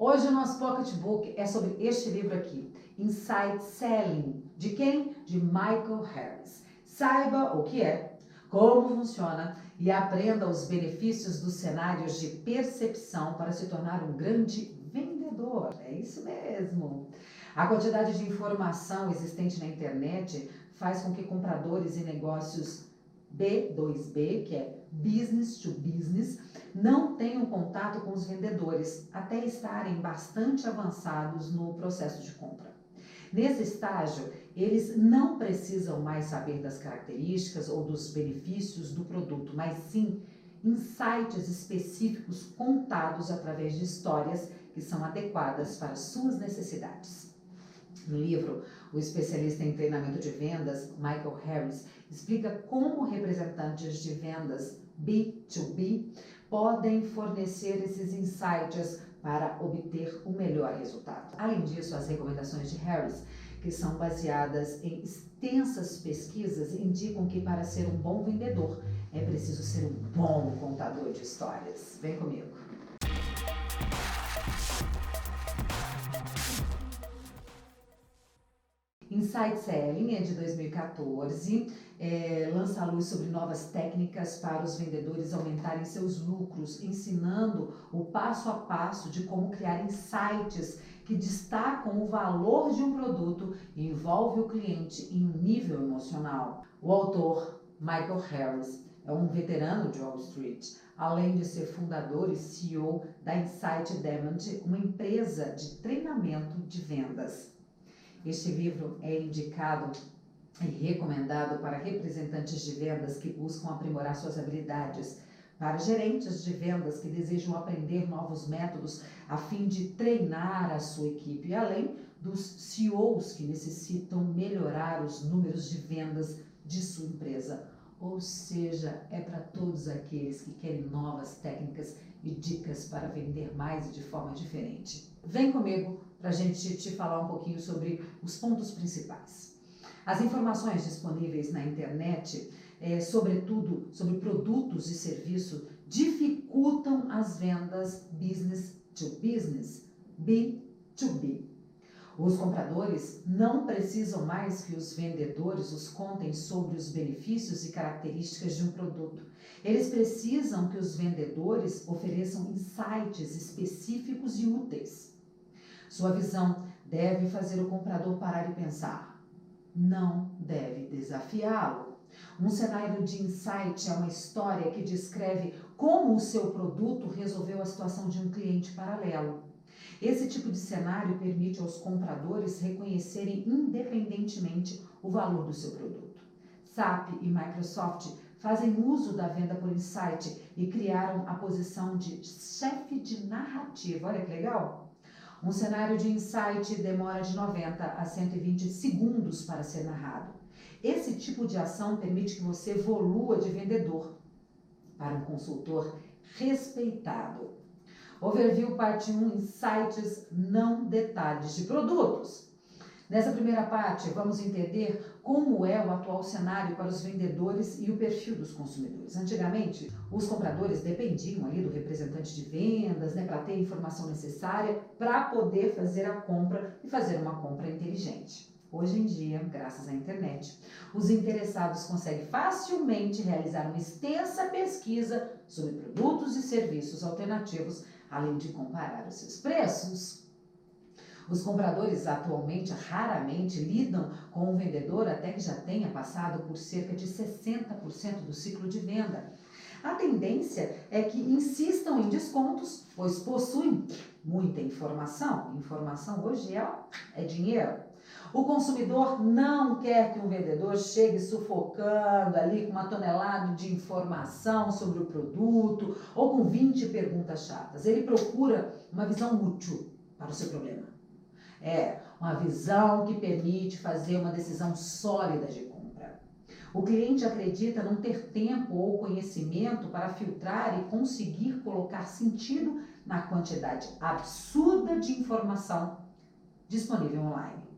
Hoje o nosso pocketbook é sobre este livro aqui, Insight Selling. De quem? De Michael Harris. Saiba o que é, como funciona e aprenda os benefícios dos cenários de percepção para se tornar um grande vendedor. É isso mesmo. A quantidade de informação existente na internet faz com que compradores e negócios B2B, que é business to business, não tenham contato com os vendedores até estarem bastante avançados no processo de compra. Nesse estágio, eles não precisam mais saber das características ou dos benefícios do produto, mas sim insights específicos contados através de histórias que são adequadas para suas necessidades. No livro, o especialista em treinamento de vendas, Michael Harris, explica como representantes de vendas B2B podem fornecer esses insights para obter o melhor resultado. Além disso, as recomendações de Harris, que são baseadas em extensas pesquisas, indicam que para ser um bom vendedor é preciso ser um bom contador de histórias. Vem comigo. Insight Selling é de 2014, lança a luz sobre novas técnicas para os vendedores aumentarem seus lucros, ensinando o passo a passo de como criar insights que destacam o valor de um produto e envolve o cliente em um nível emocional. O autor, Michael Harris, é um veterano de Wall Street, além de ser fundador e CEO da Insight Demand, uma empresa de treinamento de vendas. Este livro é indicado e recomendado para representantes de vendas que buscam aprimorar suas habilidades, para gerentes de vendas que desejam aprender novos métodos a fim de treinar a sua equipe, além dos CEOs que necessitam melhorar os números de vendas de sua empresa. Ou seja, é para todos aqueles que querem novas técnicas e dicas para vender mais e de forma diferente. Vem comigo para a gente te falar um pouquinho sobre os pontos principais. As informações disponíveis na internet, sobretudo sobre produtos e serviços, dificultam as vendas business to business, B2B. Os compradores não precisam mais que os vendedores os contem sobre os benefícios e características de um produto. Eles precisam que os vendedores ofereçam insights específicos e úteis. Sua visão deve fazer o comprador parar e pensar. Não deve desafiá-lo. Um cenário de insight é uma história que descreve como o seu produto resolveu a situação de um cliente paralelo. Esse tipo de cenário permite aos compradores reconhecerem independentemente o valor do seu produto. SAP e Microsoft fazem uso da venda por insight e criaram a posição de chefe de narrativa. Olha que legal! Um cenário de insight demora de 90 a 120 segundos para ser narrado. Esse tipo de ação permite que você evolua de vendedor para um consultor respeitado. Overview parte 1, Insights, não detalhes de produtos. Nessa primeira parte, vamos entender como é o atual cenário para os vendedores e o perfil dos consumidores. Antigamente, os compradores dependiam ali do representante de vendas, para ter a informação necessária para poder fazer a compra e fazer uma compra inteligente. Hoje em dia, graças à internet, os interessados conseguem facilmente realizar uma extensa pesquisa sobre produtos e serviços alternativos, além de comparar os seus preços. Os compradores atualmente raramente lidam com um vendedor até que já tenha passado por cerca de 60% do ciclo de venda. A tendência é que insistam em descontos, pois possuem muita informação. Informação hoje é dinheiro. O consumidor não quer que um vendedor chegue sufocando ali com uma tonelada de informação sobre o produto ou com 20 perguntas chatas. Ele procura uma visão útil para o seu problema. Uma visão que permite fazer uma decisão sólida de compra. O cliente acredita não ter tempo ou conhecimento para filtrar e conseguir colocar sentido na quantidade absurda de informação disponível online.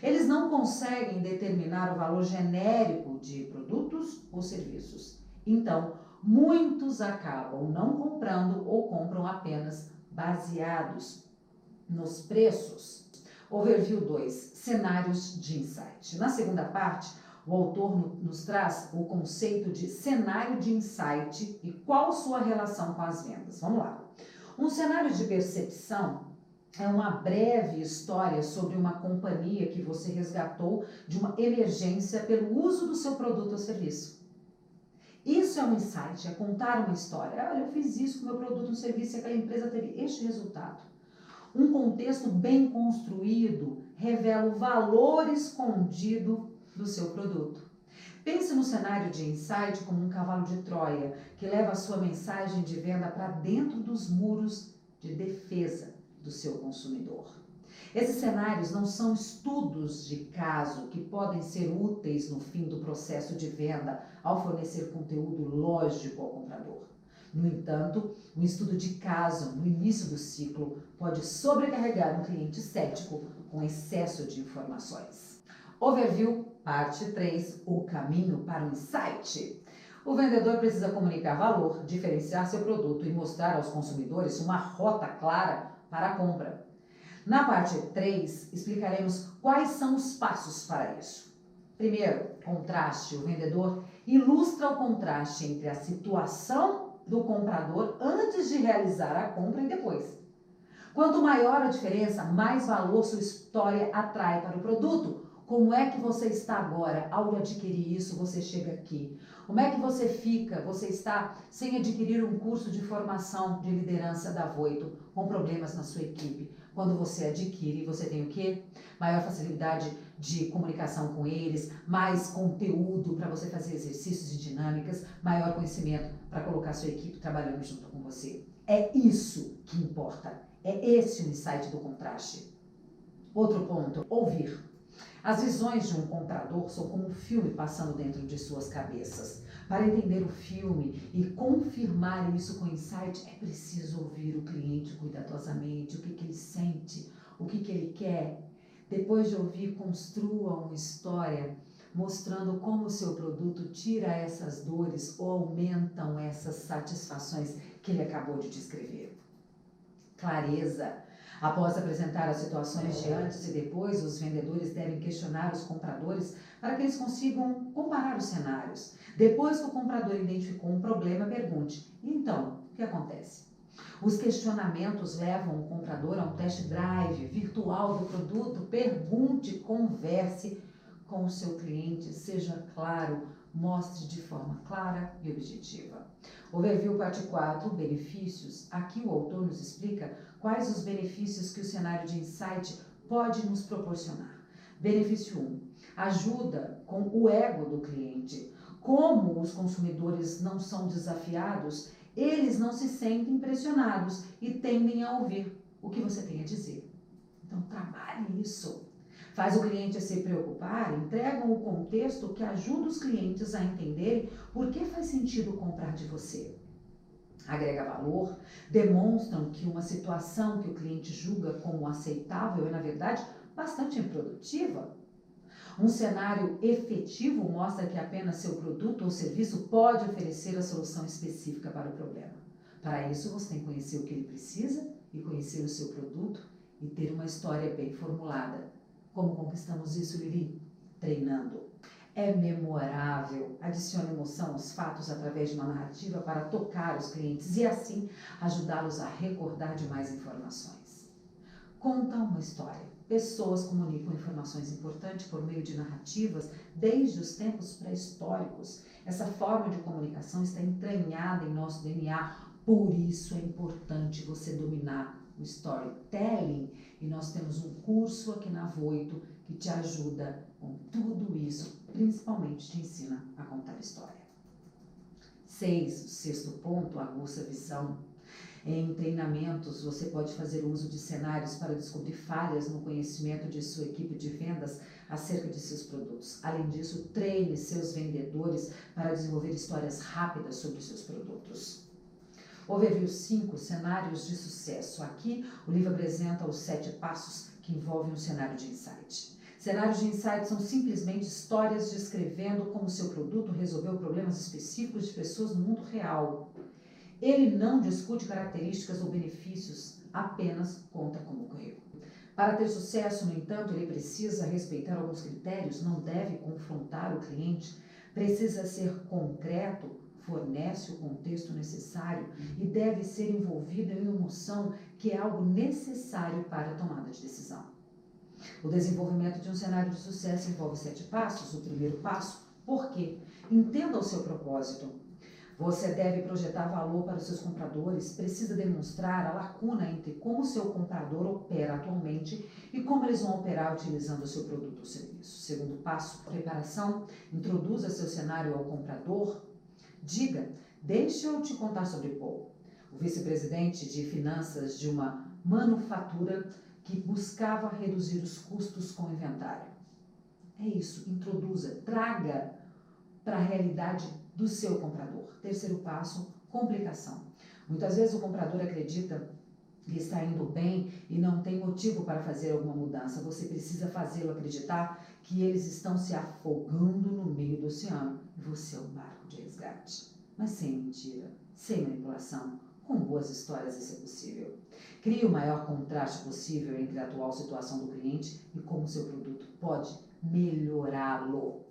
Eles não conseguem determinar o valor genérico de produtos ou serviços. Então, muitos acabam não comprando ou compram apenas baseados nos preços. Overview 2, cenários de insight. Na segunda parte, o autor nos traz o conceito de cenário de insight e qual sua relação com as vendas. Vamos lá. Um cenário de percepção é uma breve história sobre uma companhia que você resgatou de uma emergência pelo uso do seu produto ou serviço. Isso é um insight, é contar uma história. Olha, eu fiz isso com o meu produto ou serviço e aquela empresa teve este resultado. Um contexto bem construído revela o valor escondido do seu produto. Pense no cenário de insight como um cavalo de Troia que leva a sua mensagem de venda para dentro dos muros de defesa do seu consumidor. Esses cenários não são estudos de caso que podem ser úteis no fim do processo de venda ao fornecer conteúdo lógico ao comprador. No entanto, um estudo de caso no início do ciclo pode sobrecarregar um cliente cético com excesso de informações. Overview, parte 3, o caminho para o insight. O vendedor precisa comunicar valor, diferenciar seu produto e mostrar aos consumidores uma rota clara para a compra. Na parte 3, explicaremos quais são os passos para isso. Primeiro, contraste. O vendedor ilustra o contraste entre a situação do comprador antes de realizar a compra e depois. Quanto maior a diferença, mais valor sua história atrai para o produto. Como é que você está agora? Ao adquirir isso, você chega aqui. Como é que você fica? Você está sem adquirir um curso de formação de liderança da Voito, com problemas na sua equipe. Quando você adquire, você tem o quê? Maior facilidade de comunicação com eles, mais conteúdo para você fazer exercícios e dinâmicas, maior conhecimento para colocar sua equipe trabalhando junto com você. É isso que importa. É esse o insight do contraste. Outro ponto, ouvir. As visões de um comprador são como um filme passando dentro de suas cabeças. Para entender o filme e confirmar isso com insight, é preciso ouvir o cliente cuidadosamente, o que ele sente, o que ele quer. Depois de ouvir, construa uma história mostrando como o seu produto tira essas dores ou aumentam essas satisfações que ele acabou de descrever. Clareza. Após apresentar as situações de antes e depois, os vendedores devem questionar os compradores para que eles consigam comparar os cenários. Depois que o comprador identificou um problema, pergunte: então, o que acontece? Os questionamentos levam o comprador a um test drive virtual do produto. Pergunte, converse com o seu cliente, seja claro, mostre de forma clara e objetiva. Overview parte 4, benefícios. Aqui o autor nos explica quais os benefícios que o cenário de insight pode nos proporcionar. Benefício 1, ajuda com o ego do cliente. Como os consumidores não são desafiados, eles não se sentem pressionados e tendem a ouvir o que você tem a dizer. Então trabalhe isso. Faz o cliente se preocupar, entregam o contexto que ajuda os clientes a entenderem por que faz sentido comprar de você. Agrega valor, demonstram que uma situação que o cliente julga como aceitável é, na verdade, bastante improdutiva. Um cenário efetivo mostra que apenas seu produto ou serviço pode oferecer a solução específica para o problema. Para isso, você tem que conhecer o que ele precisa e conhecer o seu produto e ter uma história bem formulada. Como conquistamos isso, Lili? Treinando. É memorável. Adicione emoção aos fatos através de uma narrativa para tocar os clientes e assim ajudá-los a recordar de mais informações. Conta uma história. Pessoas comunicam informações importantes por meio de narrativas desde os tempos pré-históricos. Essa forma de comunicação está entranhada em nosso DNA, por isso é importante você dominar o storytelling. E nós temos um curso aqui na Voito que te ajuda com tudo isso, principalmente te ensina a contar história. 6, o sexto ponto, aguça a visão. Em treinamentos, você pode fazer uso de cenários para descobrir falhas no conhecimento de sua equipe de vendas acerca de seus produtos. Além disso, treine seus vendedores para desenvolver histórias rápidas sobre seus produtos. Overview 5, cenários de sucesso. Aqui, o livro apresenta os 7 passos que envolvem um cenário de insight. Cenários de insight são simplesmente histórias descrevendo como seu produto resolveu problemas específicos de pessoas no mundo real. Ele não discute características ou benefícios, apenas conta como ocorreu. Para ter sucesso, no entanto, ele precisa respeitar alguns critérios, não deve confrontar o cliente, precisa ser concreto, fornece o contexto necessário e deve ser envolvido em emoção, que é algo necessário para a tomada de decisão. O desenvolvimento de um cenário de sucesso envolve 7 passos. O primeiro passo, por quê? Entenda o seu propósito. Você deve projetar valor para os seus compradores, precisa demonstrar a lacuna entre como o seu comprador opera atualmente e como eles vão operar utilizando o seu produto ou serviço. Segundo passo, preparação. Introduza seu cenário ao comprador. Diga, deixa eu te contar sobre Paul, o vice-presidente de finanças de uma manufatura que buscava reduzir os custos com o inventário. É isso, introduza, traga para a realidade do seu comprador. Terceiro passo, complicação. Muitas vezes o comprador acredita que está indo bem e não tem motivo para fazer alguma mudança. Você precisa fazê-lo acreditar que eles estão se afogando no meio do oceano e você é o barco de resgate. Mas sem mentira, sem manipulação, com boas histórias isso é possível. Crie o maior contraste possível entre a atual situação do cliente e como seu produto pode melhorá-lo.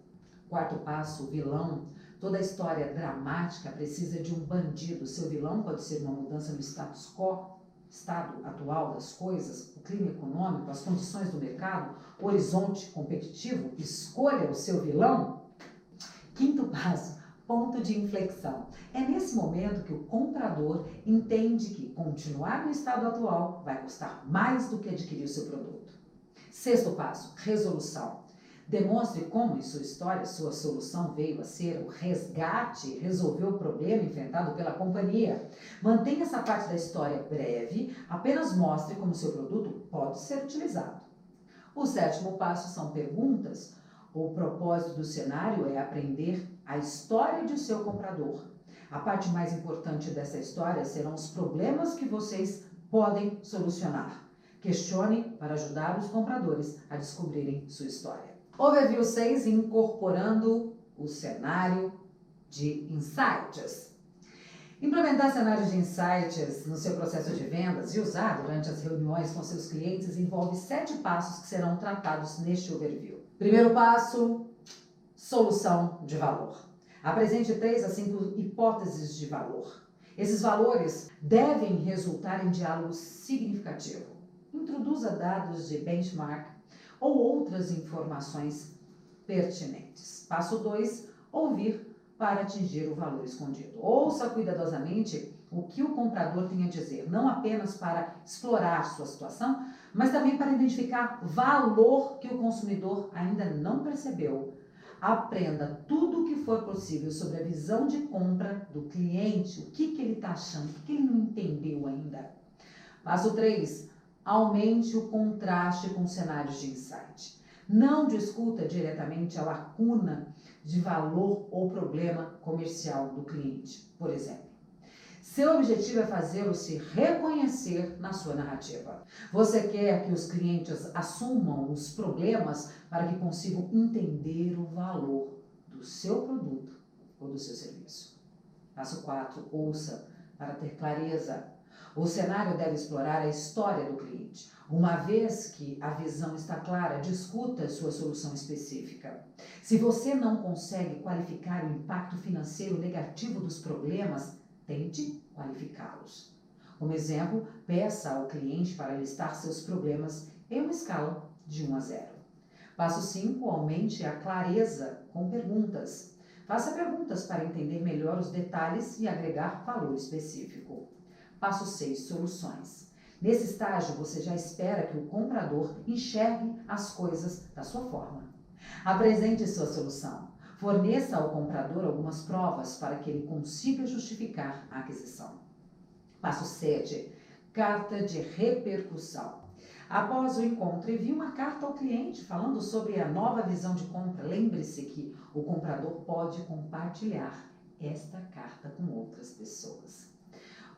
Quarto passo, o vilão. Toda história dramática precisa de um bandido. Seu vilão pode ser uma mudança no status quo, estado atual das coisas, o clima econômico, as condições do mercado, o horizonte competitivo. Escolha o seu vilão. Quinto passo, ponto de inflexão. É nesse momento que o comprador entende que continuar no estado atual vai custar mais do que adquirir o seu produto. Sexto passo, resolução. Demonstre como em sua história sua solução veio a ser o resgate, resolveu o problema enfrentado pela companhia. Mantenha essa parte da história breve, apenas mostre como seu produto pode ser utilizado. O sétimo passo são perguntas. O propósito do cenário é aprender a história de seu comprador. A parte mais importante dessa história serão os problemas que vocês podem solucionar. Questione para ajudar os compradores a descobrirem sua história. Overview 6, incorporando o cenário de insights. Implementar cenários de insights no seu processo de vendas e usar durante as reuniões com seus clientes envolve 7 passos que serão tratados neste overview. Primeiro passo, solução de valor. Apresente 3 a 5 hipóteses de valor. Esses valores devem resultar em diálogo significativo. Introduza dados de benchmark ou outras informações pertinentes. Passo 2, ouvir para atingir o valor escondido. Ouça cuidadosamente o que o comprador tem a dizer, não apenas para explorar sua situação, mas também para identificar valor que o consumidor ainda não percebeu. Aprenda tudo o que for possível sobre a visão de compra do cliente, o que ele está achando, o que ele não entendeu ainda. Passo 3, aumente o contraste com cenários de insight. Não discuta diretamente a lacuna de valor ou problema comercial do cliente, por exemplo. Seu objetivo é fazê-lo se reconhecer na sua narrativa. Você quer que os clientes assumam os problemas para que consigam entender o valor do seu produto ou do seu serviço. Passo 4, ouça para ter clareza. O cenário deve explorar a história do cliente. Uma vez que a visão está clara, discuta sua solução específica. Se você não consegue qualificar o impacto financeiro negativo dos problemas, tente qualificá-los. Como exemplo, peça ao cliente para listar seus problemas em uma escala de 1 a 0. Passo 5, aumente a clareza com perguntas. Faça perguntas para entender melhor os detalhes e agregar valor específico. Passo 6, soluções. Nesse estágio, você já espera que o comprador enxergue as coisas da sua forma. Apresente sua solução. Forneça ao comprador algumas provas para que ele consiga justificar a aquisição. Passo 7, carta de repercussão. Após o encontro, envie uma carta ao cliente falando sobre a nova visão de compra. Lembre-se que o comprador pode compartilhar esta carta com outras pessoas.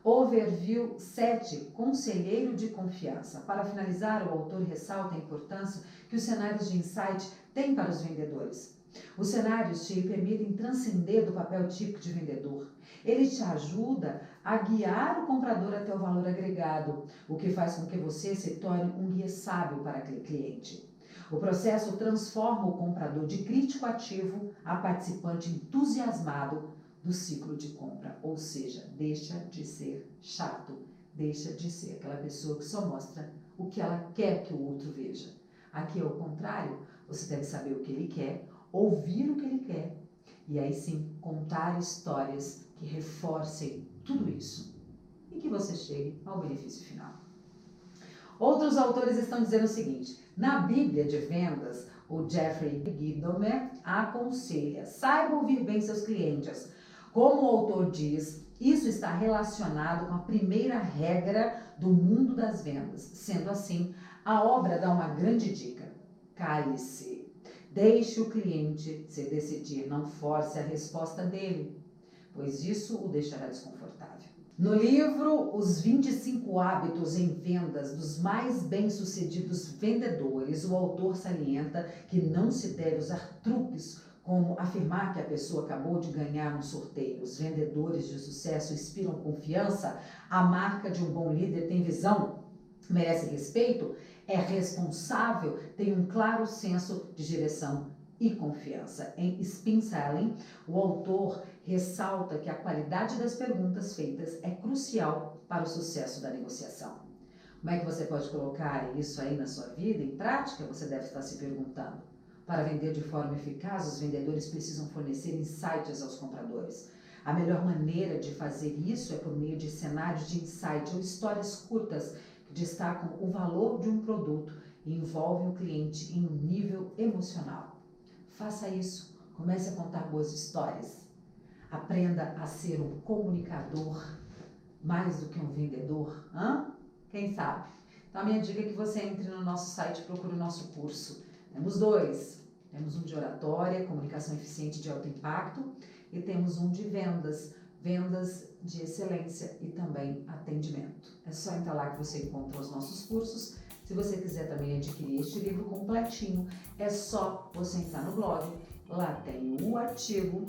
Overview 7, conselheiro de confiança. Para finalizar, o autor ressalta a importância que os cenários de insight têm para os vendedores. Os cenários te permitem transcender do papel típico de vendedor. Ele te ajuda a guiar o comprador até o valor agregado, o que faz com que você se torne um guia sábio para aquele cliente. O processo transforma o comprador de crítico ativo a participante entusiasmado do ciclo de compra, ou seja, deixa de ser chato, deixa de ser aquela pessoa que só mostra o que ela quer que o outro veja. Aqui é o contrário, você deve saber o que ele quer, ouvir o que ele quer e aí sim contar histórias que reforcem tudo isso e que você chegue ao benefício final. Outros autores estão dizendo o seguinte: na Bíblia de Vendas, o Jeffrey Gitomer aconselha: saiba ouvir bem seus clientes. Como o autor diz, isso está relacionado com a primeira regra do mundo das vendas. Sendo assim, a obra dá uma grande dica: cale-se. Deixe o cliente se decidir, não force a resposta dele, pois isso o deixará desconfortável. No livro Os 25 Hábitos em Vendas dos Mais Bem-Sucedidos Vendedores, o autor salienta que não se deve usar truques como afirmar que a pessoa acabou de ganhar um sorteio. Os vendedores de sucesso inspiram confiança, a marca de um bom líder tem visão, merece respeito, é responsável, tem um claro senso de direção e confiança. Em Spin Selling, o autor ressalta que a qualidade das perguntas feitas é crucial para o sucesso da negociação. Como é que você pode colocar isso aí na sua vida em prática? Você deve estar se perguntando. Para vender de forma eficaz, os vendedores precisam fornecer insights aos compradores. A melhor maneira de fazer isso é por meio de cenários de insight ou histórias curtas que destacam o valor de um produto e envolvem o cliente em um nível emocional. Faça isso, comece a contar boas histórias. Aprenda a ser um comunicador mais do que um vendedor. Quem sabe? Então a minha dica é que você entre no nosso site e procure o nosso curso. Temos dois. Temos um de oratória, comunicação eficiente de alto impacto, e temos um de vendas, vendas de excelência e também atendimento. É só entrar lá que você encontra os nossos cursos. Se você quiser também adquirir este livro completinho, é só você entrar no blog, lá tem o artigo,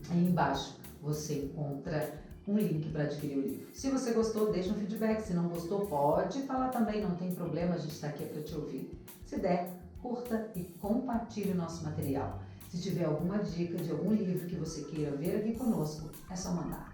aí embaixo você encontra um link para adquirir o livro. Se você gostou, deixa um feedback, se não gostou, pode falar também, não tem problema, a gente está aqui para te ouvir. Se der, curta e compartilhe o nosso material. Se tiver alguma dica de algum livro que você queira ver aqui conosco, é só mandar.